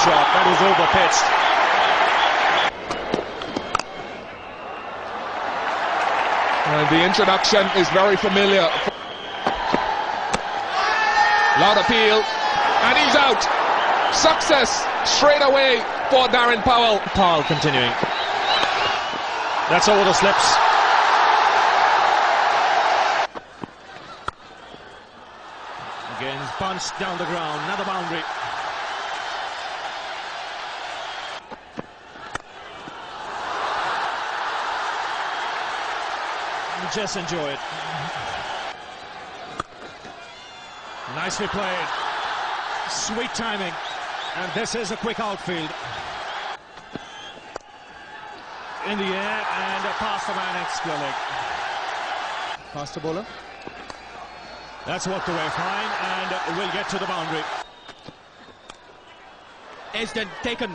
shot. That was over-pitched. The introduction is very familiar. Loud appeal, and he's out. Success straight away for Darren Powell. Powell continuing. That's over the slips. Again, punched down the ground. Another boundary. Just enjoy it. Nicely played. Sweet timing. And this is a quick outfield. In the air and past the man at square leg. Faster bowler. That's worked away fine and will get to the boundary. Esden taken.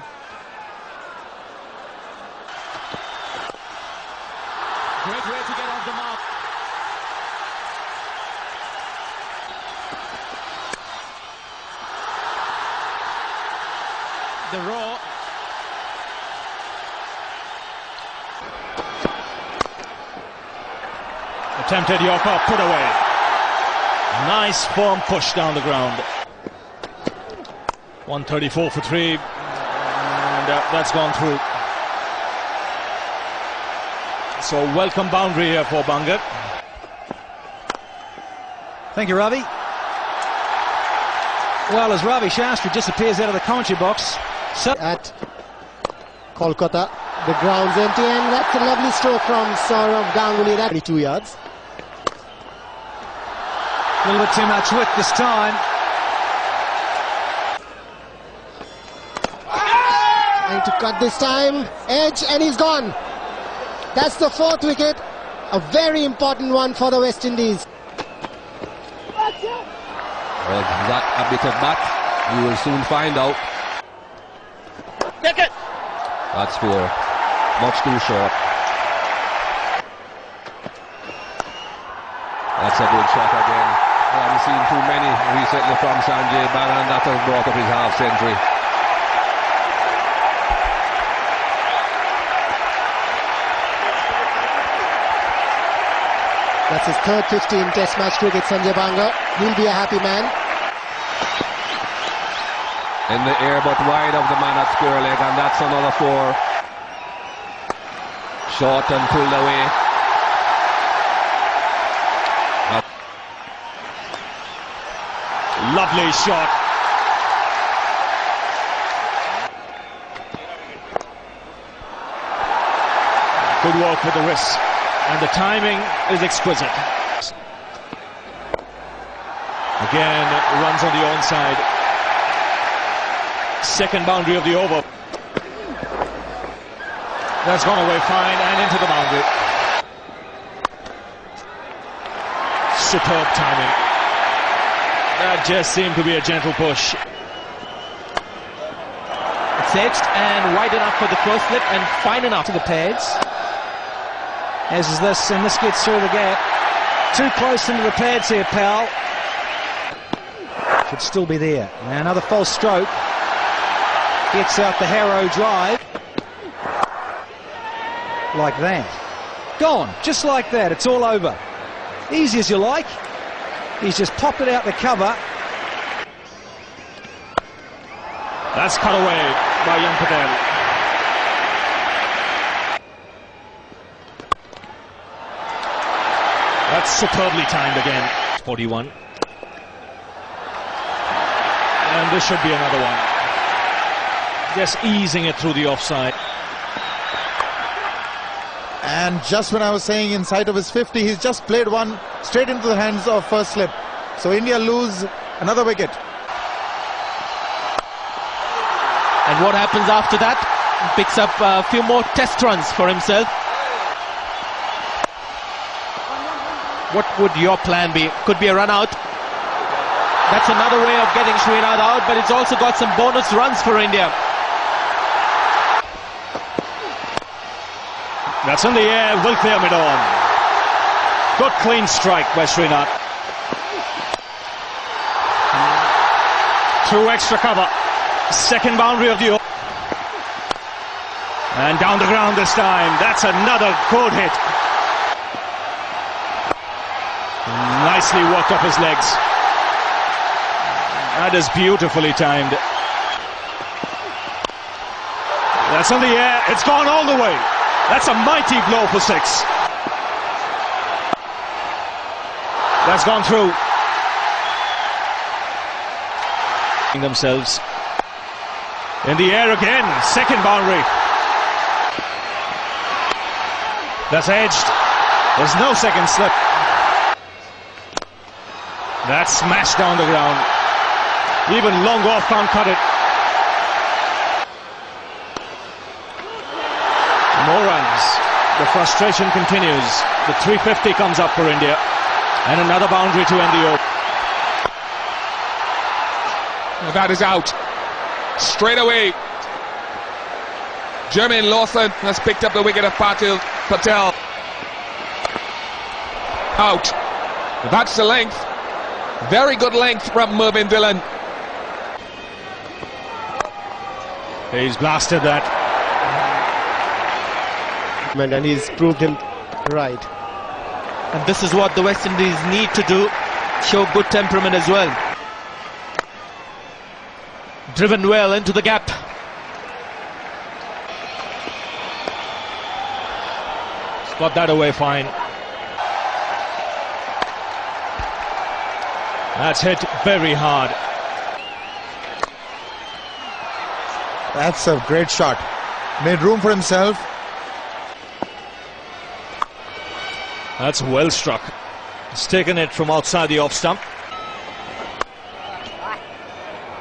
Great way to get off the mark. The raw. Attempted Yorker, put away. Nice firm push down the ground. 134 for 3. And that's gone through. So welcome boundary here for Bangar. Thank you, Ravi. Well, as Ravi Shastri disappears out of the commentary box, so at Kolkata, the ground's empty, and that's a lovely stroke from Saurav Ganguly. That's 22 yards. A little bit too much width this time. Trying to cut this time, edge, and he's gone. That's the 4th wicket, a very important one for the West Indies. Well, that a bit of bat, you will soon find out. Take it. That's 4, much too short. That's a good shot again. I haven't seen too many recently from Sanjay Baran. That has brought up his half-century. That's his 3rd 15 Test match cricket, Sanjay Bangar. He'll be a happy man. In the air but wide of the man at square leg, and that's another 4. Short and pulled away. Lovely shot. Good work with the wrist. And the timing is exquisite. Again, runs on the onside. 2nd boundary of the over. That's gone away fine and into the boundary. Superb timing. That just seemed to be a gentle push. It's edged and wide enough for the first slip and fine enough to the pads. as is this, and this gets through the gap. Too close into the pads here, Powell. Should still be there. Now another false stroke. Gets out the Harrow drive. Like that. Gone, just like that, it's all over. Easy as you like. He's just popped it out the cover. That's cut away by young Patel. That's superbly timed again. 41. And this should be another one. Just easing it through the offside. And just when I was saying in sight of his 50, he's just played one straight into the hands of first slip. So India lose another wicket. And what happens after that? Picks up a few more test runs for himself. What would your plan be? Could be a run out. That's another way of getting Srinath out, but it's also got some bonus runs for India. That's in the air, will clear mid-on. Good clean strike by Srinath. Through extra cover. Second boundary of the... And down the ground this time. That's another good hit. Nicely worked up his legs. That is beautifully timed. That's on the air. It's gone all the way. That's a mighty blow for six. That's gone through. Themselves. In the air again. Second boundary. That's edged. There's no second slip. That's smashed down the ground. Even long off can't cut it. More runs. The frustration continues. The 350 comes up for India. And another boundary to end the over. That is out. Straight away. Jermaine Lawson has picked up the wicket of Patel. Out. That's the length. Very good length from Mervyn Dillon. He's blasted that. And he's proved him right. And this is what the West Indies need to do. Show good temperament as well. Driven well into the gap. Got that away fine. That's hit very hard. That's a great shot. Made room for himself. That's well struck. He's taken it from outside the off stump.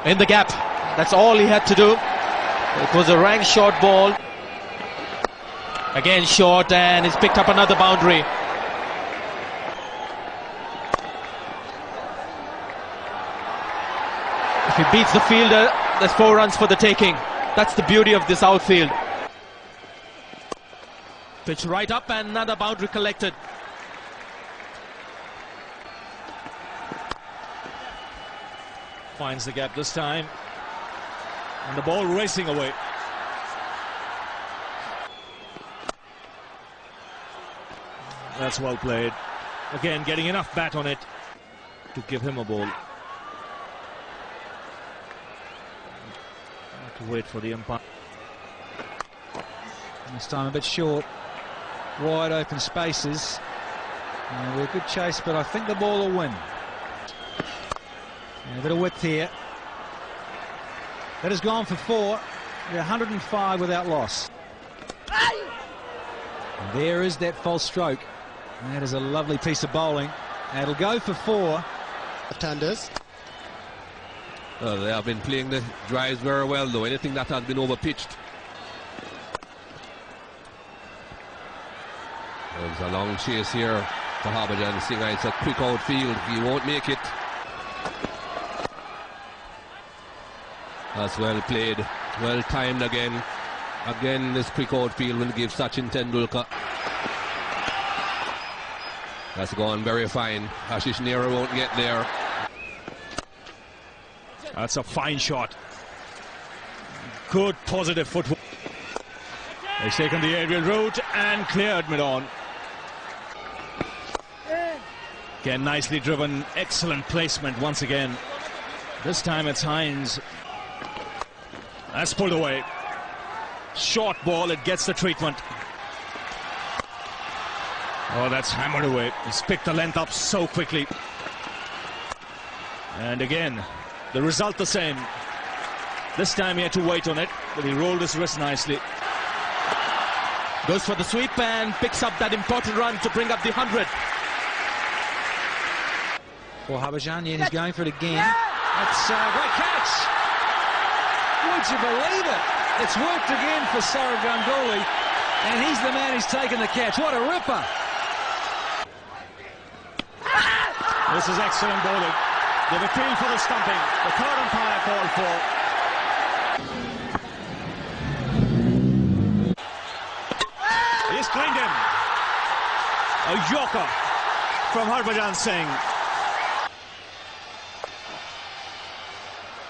In the gap. That's all he had to do. It was a rank short ball. Again short, and he's picked up another boundary. If he beats the fielder, there's 4 runs for the taking. That's the beauty of this outfield. Pitch right up, and another boundary collected. Finds the gap this time. And the ball racing away. That's well played. Again, getting enough bat on it to give him a ball. Have to wait for the umpire. This time a bit short. Wide open spaces. We're a good chase, but I think the ball will win. A bit of width here. That has gone for 4. They're 105 without loss. And there is that false stroke. And that is a lovely piece of bowling. And it'll go for 4. Left-handers. Well, they have been playing the drives very well, though. Anything that has been overpitched. There's a long chase here for Harbhajan Singh. It's a quick outfield. He won't make it. That's well played. Well timed again. Again, this quick outfield will give Sachin Tendulkar. That's gone very fine. Ashish Nehra won't get there. That's a fine shot. Good positive footwork. He's taken the aerial route and cleared mid-on. Again, nicely driven. Excellent placement once again. This time it's Hines. That's pulled away. Short ball, it gets the treatment. Oh, that's hammered away. He's picked the length up so quickly. And again, the result the same. This time he had to wait on it, but he rolled his wrist nicely. Goes for the sweep and picks up that important run to bring up the 100. For Harbhajan, he's going for it again. That's a great catch. Would you believe it? It's worked again for Saurav Ganguly, and he's the man who's taken the catch. What a ripper. This is excellent bowling. They've appealed for the stumping. The third umpire called for. He's cleaned him. A yorker from Harbhajan Singh.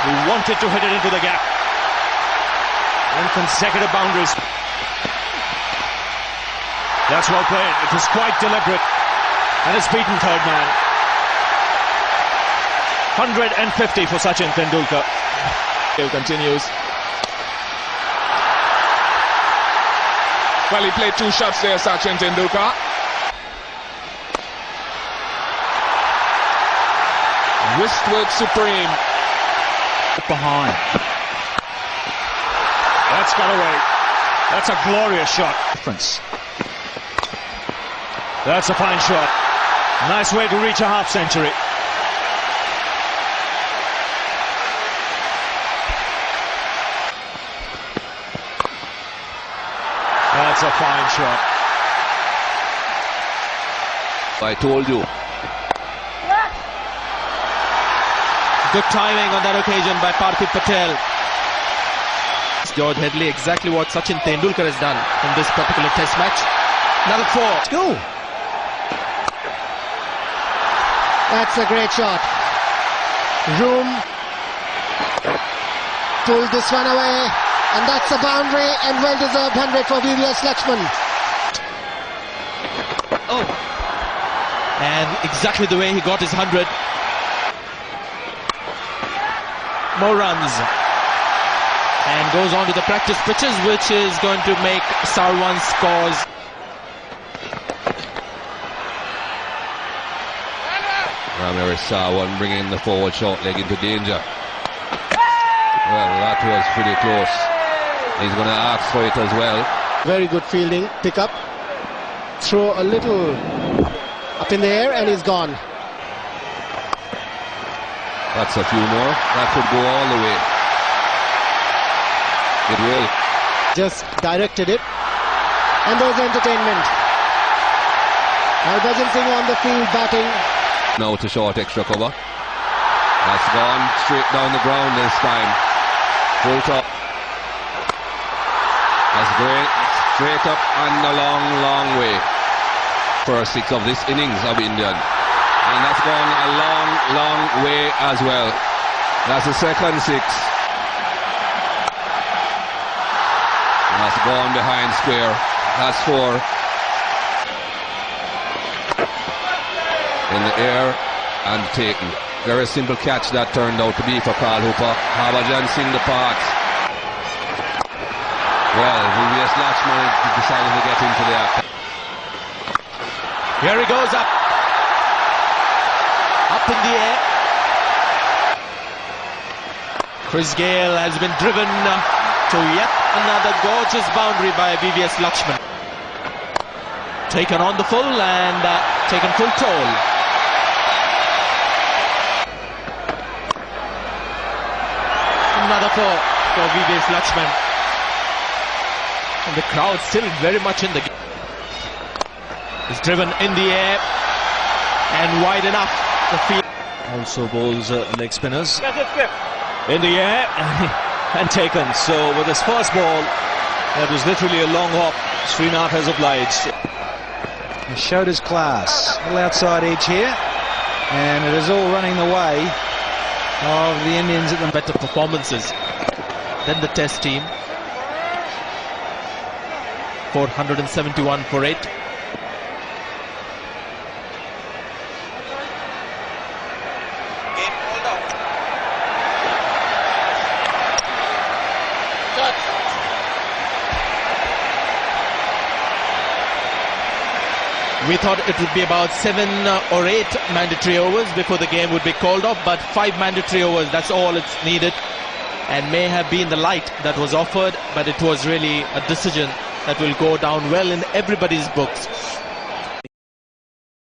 He wanted to hit it into the gap. And consecutive boundaries. That's well played. It was quite deliberate. And it's beaten third man. 150 for Sachin Tendulkar. He continues. Well, he played 2 shots there, Sachin Tendulkar. Wrist work supreme. Behind. That's got away. That's a glorious shot. Difference. That's a fine shot. Nice way to reach a half century. That's a fine shot. I told you. Good timing on that occasion by Parthiv Patel. George Headley, exactly what Sachin Tendulkar has done in this particular test match. Another 4. Let's go. That's a great shot. Room. Pulled this one away. And that's a boundary and well-deserved 100 for VVS Lakshman. Oh. And exactly the way he got his 100. More runs. And goes on to the practice pitches, which is going to make Sarwan's scores. Ramirez Sarwan bringing the forward short leg into danger. Well, that was pretty close. He's going to ask for it as well. Very good fielding, pick up. Throw a little up in the air and he's gone. That's a few more. That could go all the way. It will. Just directed it. And there's entertainment. Harbhajan Singh on the field batting. Now to short extra cover. That's gone straight down the ground this time. Full top. That's great. Straight up and a long, long way. First 6 of this innings of Indian. And that's gone a long, long way as well. That's the second 6. And that's gone behind square. That's 4. In the air and taken. Very simple catch that turned out to be for Carl Hooper. Harbhajan Singh the parts. Well, VVS Lakshman decided to get into the act. Here he goes up. Up in the air. Chris Gale has been driven to yet another gorgeous boundary by VVS Lakshman. Taken on the full and taken full toll. Another 4 for VVS Lakshman. And the crowd still very much in the game. It's driven in the air and wide enough. The field Also bowls leg spinners. In the air and taken. So with his first ball, that was literally a long hop. Srinath has obliged. He showed his class. A little outside edge here. And it is all running the way of the Indians at the better performances than the test team. 471 for 8. We thought it would be about 7 or 8 mandatory overs before the game would be called off, but 5 mandatory overs, that's all it's needed. And may have been the light that was offered, but it was really a decision that will go down well in everybody's books.